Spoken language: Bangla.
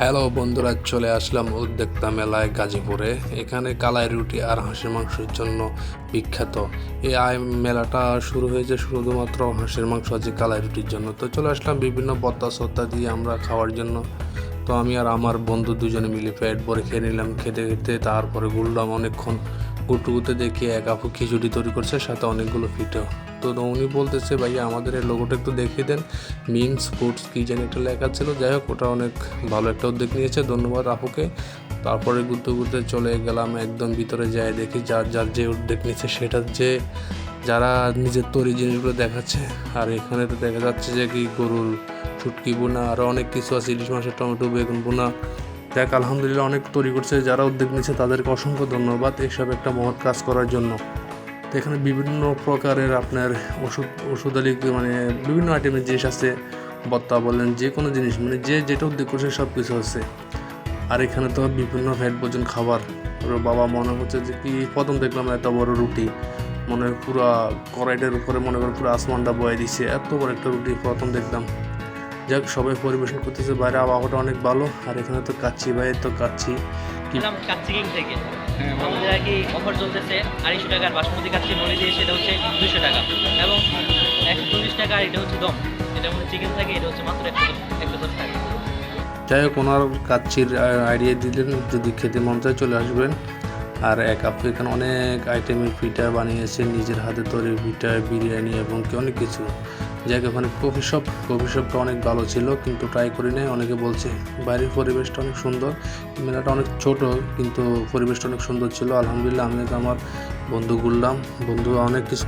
হ্যালো বন্ধুরা, চলে আসলাম উদ্যোক্তা মেলায় গাজীপুরে। এখানে কালাই রুটি আর হাঁসের মাংসের জন্য বিখ্যাত। এই মেলাটা শুরু হয়েছে শুধুমাত্র হাঁসের মাংস আছে কালাই রুটির জন্য। তো চলে আসলাম বিভিন্ন বত্তা সত্তা দিয়ে আমরা খাওয়ার জন্য। তো আমি আর আমার বন্ধু দুজনে মিলে পেট ভরে খেয়ে নিলাম। খেতে খেতে তারপরে ঘুরলাম অনেকক্ষণ। ঘুরতে দেখি এক আপু খিচুড়ি তৈরি করছে, সাথে অনেকগুলো পিঠা। তো উনি বলতেছে, ভাইয়া আমাদের এই লোগোটা একটু দেখিয়ে দেন, মিমস ফুডস কী যেন একটা লেখা ছিল। যাই হোক, ওটা অনেক ভালো একটা উদ্যোগ নিয়েছে, ধন্যবাদ আপুকে। তারপরে ঘুরতে চলে গেলাম একদম ভিতরে, যাই দেখি যার যে উদ্যোগ নিচ্ছে সেটা যে যারা নিজের তৈরি জিনিসগুলো দেখাচ্ছে। আর এখানে তো দেখা যাচ্ছে যে কি গরুর শুটকি বোনা, আরও অনেক কিছু আছে, ইলিশ মাছের টমেটো বেগুন বোনা। দেখ, আলহামদুলিল্লাহ অনেক তৈরি করছে। যারা উদ্যোগ নিচ্ছে তাদেরকে অসংখ্য ধন্যবাদ এইসব একটা মহৎ কাজ করার জন্য। তো এখানে বিভিন্ন প্রকারের আপনার ওষুধালি মানে বিভিন্ন আইটেমের জিনিস আছে, ভর্তা বলেন, যে কোনো জিনিস মানে যে যেটা উদ্যোগ করছে সব কিছু আছে। আর এখানে তো বিভিন্ন ফ্যাট ভোজন খাবার। ওর বাবা মনে হচ্ছে যে কি, প্রথম দেখলাম এত বড় রুটি, মনে হয় পুরো কড়াইটার উপরে মনে করে পুরো আসমানটা বয়ে দিচ্ছে, এত বড় একটা রুটি প্রথম দেখলাম। যাক, সবাই পরিবেশন করতেছে, বাইরে আবহাওয়াটা অনেক ভালো। আর এখানে তো কাচ্চি ভাই, তো কাচ্চি কাচ্চি কিং থেকে আমাদের আর কি অফার চলতেছে। 250 টাকার বাসমতি কাচ্চি মনে দিয়ে সেটা হচ্ছে 200 টাকা, এবং 140 টাকা এটা হচ্ছে দম, এটা মধ্যে চিকেন থাকে, এটা হচ্ছে মাত্র 110 টাকা। যাই হোক, ওনার কাচ্চির আইডিয়া দিলেন, যদি খেতে মন চায় চলে আসবেন। আর এক আপু এখানে অনেক আইটেমের পিঠা বানিয়েছে, নিজের হাতে তৈরি পিঠা, বিরিয়ানি এবং কি অনেক কিছু। যাই হোক, ওখানে কফি শপটা অনেক ভালো ছিল, কিন্তু ট্রাই করি নাই। অনেকে বলছে বাইরের পরিবেশটা অনেক সুন্দর, মেলাটা অনেক ছোট, কিন্তু পরিবেশটা অনেক সুন্দর ছিল। আলহামদুলিল্লাহ, আমি আমার বন্ধু ঘুরলাম, বন্ধু অনেক কিছু